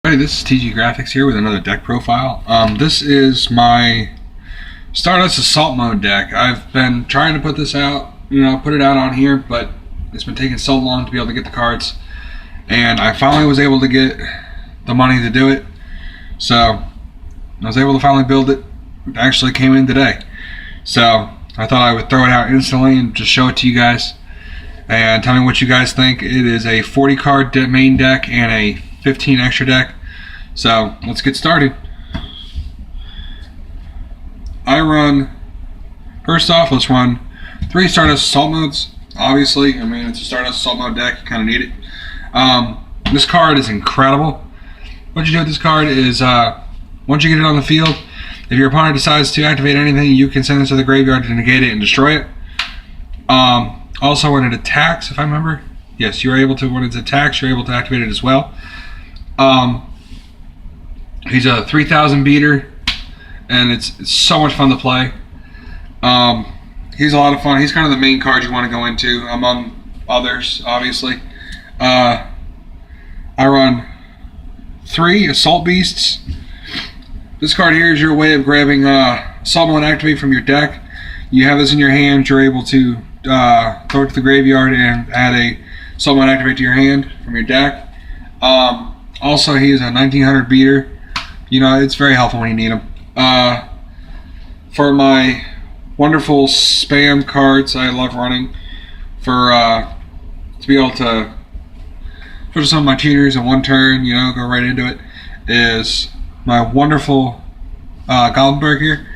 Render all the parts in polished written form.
Hey, this is TG Graphics here with another deck profile. This is my Stardust Assault Mode deck. I've been trying to put this out, put it out on here, but it's been taking so long to be able to get the cards. And I finally was able to get the money to do it. So I was able to finally build it. It actually came in today. So I thought I would throw it out instantly and just show it to you guys. And tell me what you guys think. It is a 40 card main deck and a 15 extra deck. So let's get started. First off, let's run 3 Stardust Assault Modes. Obviously, it's a Stardust Assault Mode deck, you kind of need it. This card is incredible. What you do with this card is, once you get it on the field, if your opponent decides to activate anything, you can send it to the graveyard to negate it and destroy it. Also, when it attacks, if I remember, yes, you're able to, when it attacks, you're able to activate it as well. He's a 3,000 beater, and it's so much fun to play. He's a lot of fun. He's kind of the main card you want to go into, among others, obviously. I run 3 Assault Beasts. This card here is your way of grabbing Assault Mode Activate from your deck. You have this in your hand, you're able to throw it to the graveyard and add a Assault Mode Activate to your hand from your deck. Also, he is a 1900 beater. It's very helpful when you need him. For my wonderful spam cards I love running, to be able to put some of my tuners in one turn, go right into it, is my wonderful Goblinberg here.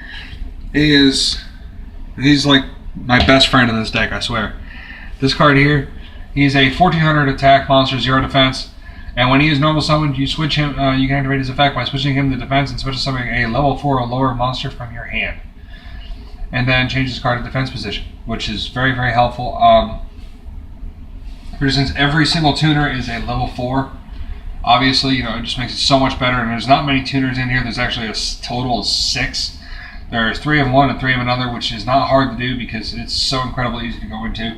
He's like my best friend in this deck, I swear. This card here, he's a 1400 attack monster, 0 defense. And when he is normal summoned, you switch him. You can activate his effect by switching him to defense and switch to summoning a level 4 or lower monster from your hand. And then change his card to defense position, which is very, very helpful. Since every single tuner is a level 4, obviously, it just makes it so much better. And there's not many tuners in here. There's actually a total of 6. There's 3 of one and 3 of another, which is not hard to do because it's so incredibly easy to go into.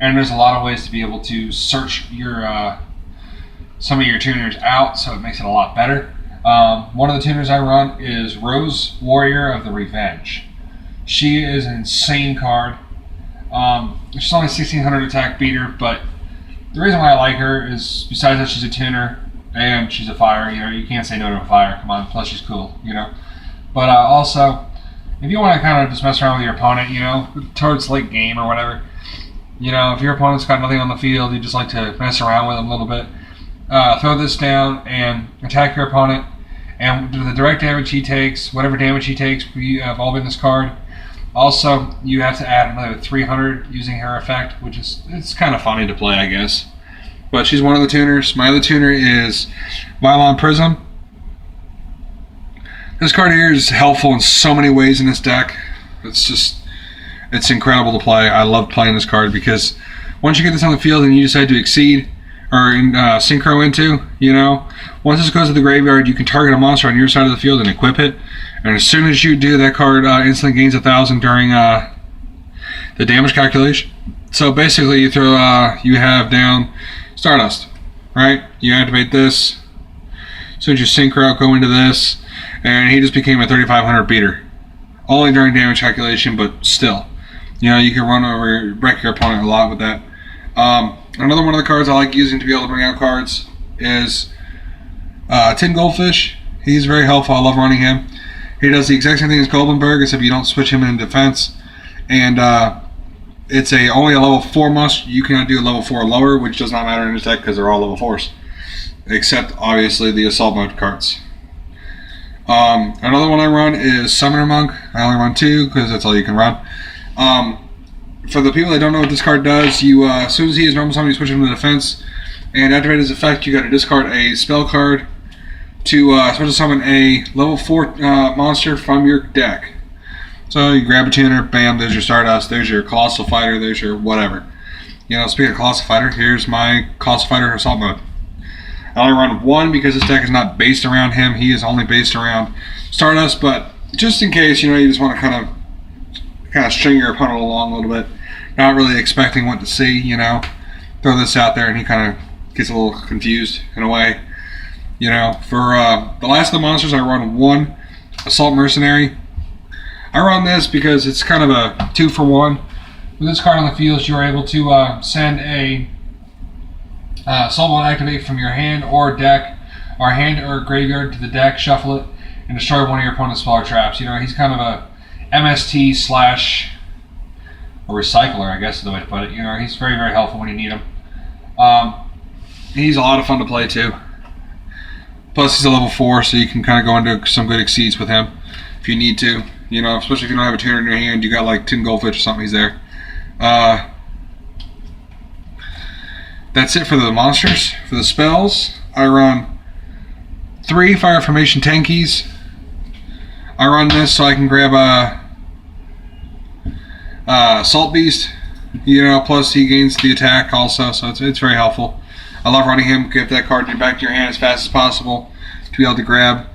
And there's a lot of ways to be able to search your some of your tuners out, so it makes it a lot better. One of the tuners I run is Rose, Warrior of the Revenge. She is an insane card. She's only a 1600 attack beater, but the reason why I like her is, besides that she's a tuner and she's a fire, you can't say no to a fire, come on, plus she's cool, But also, if you want to kind of just mess around with your opponent, towards late game or whatever, if your opponent's got nothing on the field, you just like to mess around with them a little bit, throw this down and attack your opponent, and do the direct damage he takes, whatever damage he takes involving this card. Also, you have to add another 300 using her effect, which it's kind of funny to play, I guess. But she's one of the tuners. My other tuner is Vylon Prism. This card here is helpful in so many ways in this deck. It's incredible to play. I love playing this card because once you get this on the field and you decide to exceed, or synchro into, once this goes to the graveyard, you can target a monster on your side of the field and equip it. And as soon as you do, that card instantly gains 1,000 during the damage calculation. So basically, you have down Stardust, right? You activate this. As soon as you synchro, go into this, and he just became a 3,500 beater. Only during damage calculation, but still, you can wreck your opponent a lot with that. Another one of the cards I like using to be able to bring out cards is Tin Goldfish. He's very helpful. I love running him. He does the exact same thing as Goblinberg, except you don't switch him in defense. And it's only a level 4 monster. You cannot do a level 4 or lower, which does not matter in this deck because they're all level 4s. Except, obviously, the Assault Mode cards. Another one I run is Summoner Monk. I only run 2 because that's all you can run. For the people that don't know what this card does, as soon as he is normal summon, you switch him to defense, and activate his effect, you got to discard a spell card to switch to summon a level 4 monster from your deck. So you grab a tuner, bam, there's your Stardust, there's your Colossal Fighter, there's your whatever. Speaking of Colossal Fighter, here's my Colossal Fighter Assault Mode. I only run 1 because this deck is not based around him. He is only based around Stardust, but just in case, you just want to kind of string your opponent along a little bit. Not really expecting what to see, throw this out there and he kind of gets a little confused in a way. You know, for the last of the monsters, I run 1 Assault Mercenary. I run this because it's kind of a 2-for-1. With this card on the field, you're able to send a Assault Mode activate from your hand or deck, or hand or graveyard to the deck, shuffle it, and destroy one of your opponent's spell or traps. You know, he's kind of a MST slash a recycler, I guess is the way to put it. You know, he's very, very helpful when you need him. He's a lot of fun to play too. Plus, he's a level 4, so you can kind of go into some good exceeds with him if you need to. You know, especially if you don't have a tuner in your hand, you got like 10 goldfish or something, he's there. That's it for the monsters. For the spells, I run 3 Fire Formation Tankies. I run this so I can grab a Salt Beast. You know, plus he gains the attack also, so it's very helpful. I love running him. Get that card back to your hand as fast as possible to be able to grab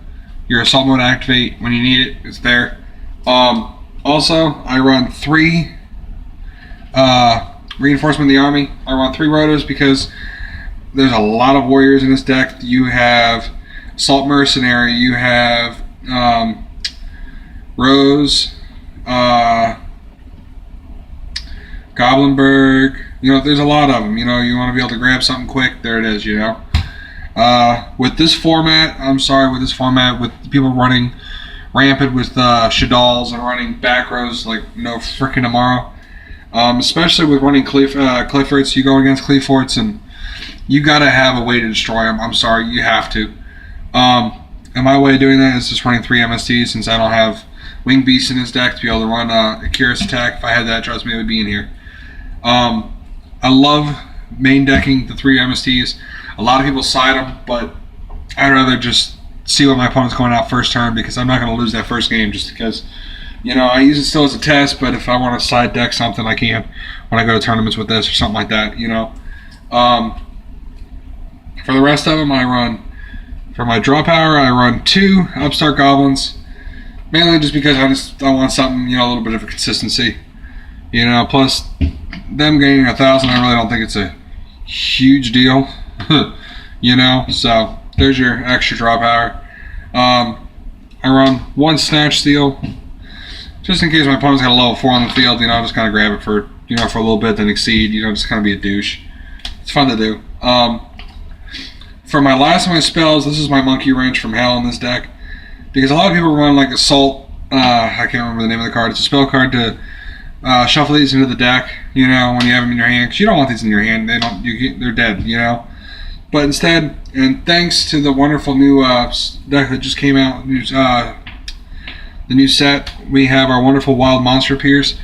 your Assault Mode activate when you need it. It's there. Also, I run 3 Reinforcement of the Army. I run 3 Rotos because there's a lot of warriors in this deck. You have Assault Mercenary, you have Rose, Goblinberg. You know, there's a lot of them. You know, you want to be able to grab something quick, there it is, you know. With this format, with people running rampant with Shadals and running back rows like no freaking tomorrow. Especially with running Cliffords, you go against Cliffords and you gotta have a way to destroy them. I'm sorry, you have to. And my way of doing that is just running 3 MSTs since I don't have Wing Beast in his deck to be able to run a Curious Attack. If I had that, trust me, it would be in here. I love main decking the 3 MSTs. A lot of people side them, but I'd rather just see what my opponent's going out first turn because I'm not going to lose that first game just because, you know, I use it still as a test, but if I want to side deck something, I can when I go to tournaments with this or something like that, you know. For the rest of them, I run, for my draw power, I run 2 Upstart Goblins, mainly just because I want something, you know, a little bit of a consistency. You know, plus them getting 1,000, I really don't think it's a huge deal. You know, so there's your extra draw power. I run 1 Snatch Steal, just in case my opponent's got a level 4 on the field. You know, I'll just kind of grab it for, you know, for a little bit, then exceed. You know, just kind of be a douche. It's fun to do. For my last of my spells, this is my Monkey Wrench from Hell in this deck, because a lot of people run like Assault. I can't remember the name of the card. It's a spell card to shuffle these into the deck, you know, when you have them in your hand, because you don't want these in your hand. They're dead, you know. But instead, and thanks to the wonderful new deck that just came out, the new set, we have our wonderful Wild Monster Appears.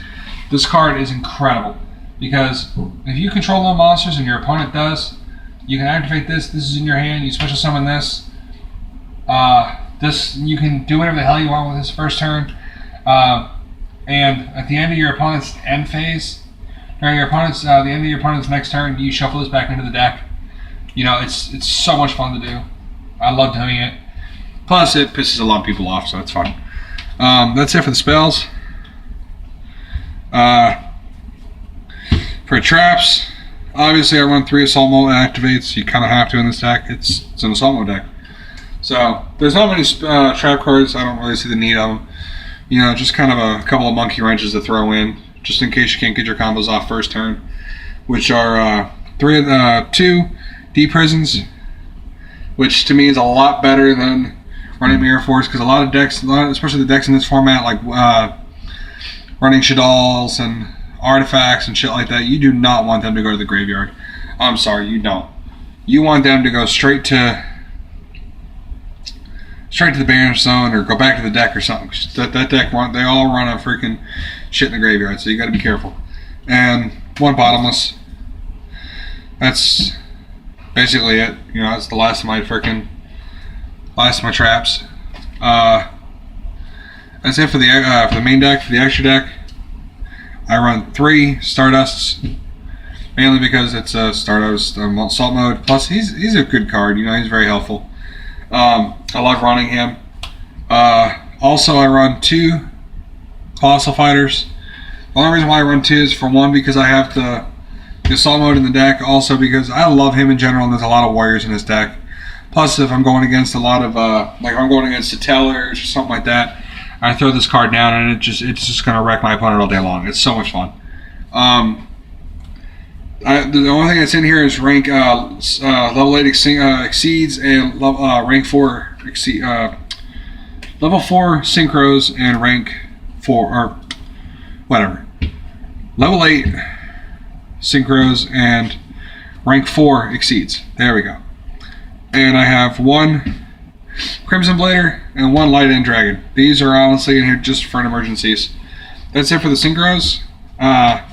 This card is incredible because if you control no monsters and your opponent does, you can activate this. This is in your hand. You special summon this. You can do whatever the hell you want with this first turn. And at the end of your opponent's end phase, during the end of your opponent's next turn, you shuffle this back into the deck. You know, it's so much fun to do. I love doing it. Plus, it pisses a lot of people off, so it's fun. That's it for the spells. For traps, obviously I run 3 Assault Mode activates. You kind of have to in this deck. It's an Assault Mode deck. So, there's not many trap cards. I don't really see the need of them. You know, just kind of a couple of Monkey Wrenches to throw in, just in case you can't get your combos off first turn, which are 2 Deep Prisons, which to me is a lot better than running Mirror Force, because a lot of decks, especially the decks in this format, like running Shadals and Artifacts and shit like that, you do not want them to go to the graveyard. I'm sorry, you don't. You want them to go straight to the Baron's Zone or go back to the deck or something. That deck, they all run a freaking shit in the graveyard, so you got to be careful. And 1 Bottomless. That's basically it. You know, that's the last of my traps. That's it for the main deck. For the extra deck, I run 3 Stardusts, mainly because it's a Stardust Assault Mode. Plus, he's a good card. You know, he's very helpful. I love running him. Also, I run 2 Colossal Fighters. The only reason why I run 2 is for 1, because I have the Assault Mode in the deck. Also, because I love him in general, and there's a lot of warriors in this deck. Plus, if I'm going against a lot of like if I'm going against the tellers or something like that, I throw this card down and it's just gonna wreck my opponent all day long. It's so much fun. The only thing that's in here is rank level 8 exceeds and rank 4 exceed level 4 synchros and rank 4 or whatever. Level 8 synchros and rank 4 exceeds. There we go. And I have 1 Crimson Blader and 1 Light End Dragon. These are honestly in here just for emergencies. That's it for the synchros.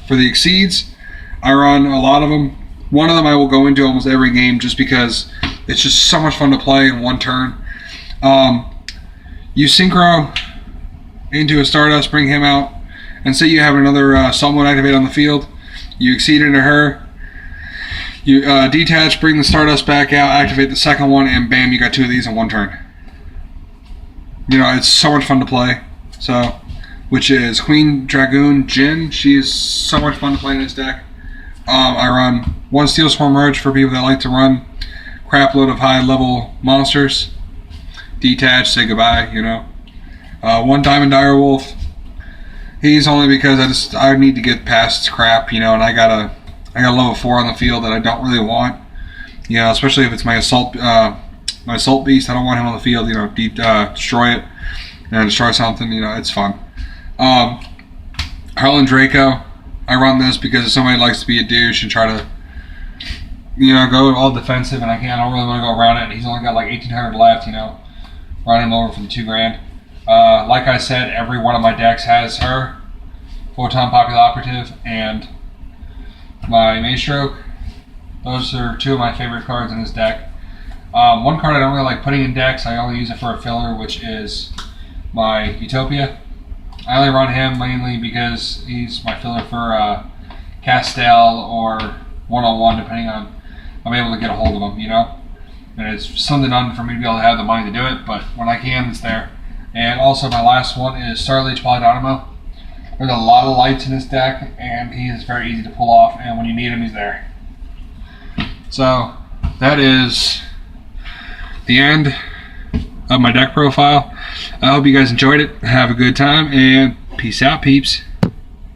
For the exceeds, I run a lot of them. One of them I will go into almost every game just because it's just so much fun to play in one turn. You synchro into a Stardust, bring him out, and say you have another someone activate on the field. You exceed into her. You detach, bring the Stardust back out, activate the second one, and bam, you got 2 of these in one turn. You know, it's so much fun to play. So, which is Queen Dragoon Jin. She is so much fun to play in this deck. I run 1 Steel Swarm Merge for people that like to run crap load of high level monsters. Detach, say goodbye, you know. 1 Diamond Direwolf. He's only because I need to get past crap, you know, and I got a level 4 on the field that I don't really want. You know, especially if it's my assault beast. I don't want him on the field, you know, destroy it and destroy something, you know, it's fun. Harlan Draco. I run this because if somebody likes to be a douche and try to, you know, go all defensive, and I don't really want to go around it, and he's only got like 1,800 left, you know, run him over for the 2 grand. Like I said, every one of my decks has her, Photon Popular Operative, and my Maestroke. Those are 2 of my favorite cards in this deck. One card I don't really like putting in decks, I only use it for a filler, which is my Utopia. I only run him mainly because he's my filler for Castell or one-on-one, depending on if I'm able to get a hold of him, you know. And it's something done for me to be able to have the money to do it, but when I can, it's there. And also my last one is Starleech Polydynamo. There's a lot of lights in this deck, and he is very easy to pull off, and when you need him, he's there. So, that is the end of my deck profile. I hope you guys enjoyed it. Have a good time, and peace out, peeps.